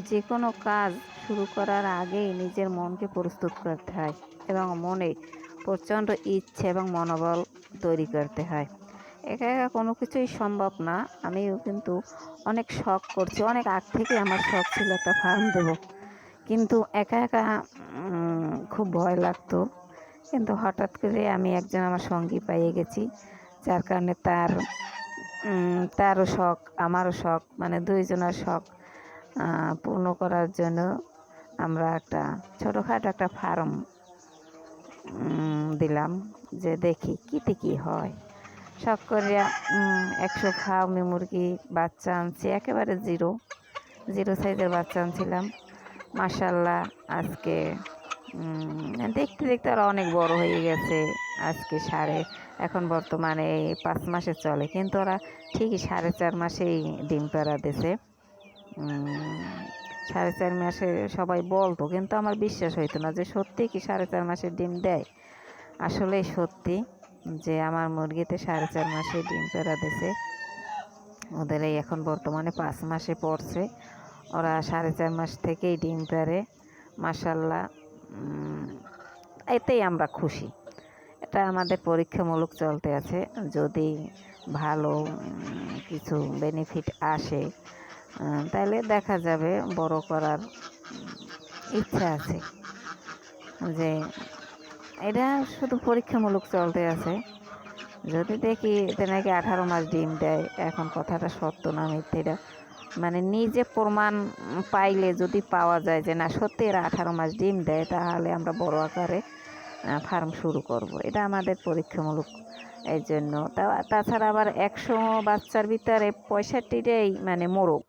যে কোনো কাজ শুরু করার আগেই নিজের মনকে প্রস্তুত করতে হয় এবং মনে প্রচণ্ড ইচ্ছে এবং মনোবল তৈরি করতে হয়। একা একা কোনো কিছুই সম্ভব না। আমিও কিন্তু অনেক শখ করছি, অনেক আগ থেকে আমার শখ ছিল একটা ফার্ম দেব, কিন্তু একা একা খুব ভয় লাগতো। কিন্তু হঠাৎ করে আমি একজন আমার সঙ্গী পেয়ে গেছি, যার কারণে তারও শখ আমারও শখ, মানে দুইজনের শখ পূর্ণ করার জন্য আমরা একটা ছোটোখাটো একটা ফার্ম দিলাম, যে দেখি কীতে কী হয়। শখ করিয়া 100 ফার্মি মুরগি বাচ্চা আনছি, একেবারে জিরো সাইজের বাচ্চা আনছিলাম। মাশাল্লাহ, আজকে দেখতে দেখতে ওরা অনেক বড় হয়ে গেছে। আজকে এখন বর্তমানে 5 মাসে চলে, কিন্তু ওরা ঠিকই 4.5 মাসেই ডিম পাড়া দিছে। 4.5 মাসে সবাই বলতো, কিন্তু আমার বিশ্বাস হইতো না যে সত্যি কি 4.5 মাসের ডিম দেয়। আসলেই সত্যি যে আমার মুরগিতে 4.5 মাসে ডিম পাড়া দিছে। ওদের এই এখন বর্তমানে 5 মাসে পড়ছে। ওরা 4.5 মাস থেকেই ডিম পাড়ে। মাশাল্লাহ, এতেই আমরা খুশি। এটা আমাদের পরীক্ষামূলক চলতে আছে। যদি ভালো কিছু বেনিফিট আসে তাহলে দেখা যাবে, বড় করার ইচ্ছা আছে। যে এটা শুধু পরীক্ষামূলক চলতে আছে। যদি দেখি এতে নাকি 18 মাস ডিম দেয়, এখন কথাটা সত্য না মিথ্যে, এটা মানে নিজে প্রমাণ পাইলে যদি পাওয়া যায় যে না সত্যি এরা 18 মাস ডিম দেয়, তাহলে আমরা বড় আকারে ফার্ম শুরু করব। এটা আমাদের পরীক্ষামূলক। এই জন্য তাছাড়া আবার 100 বাচ্চার ভিতরে 65টাই মানে মোরগ।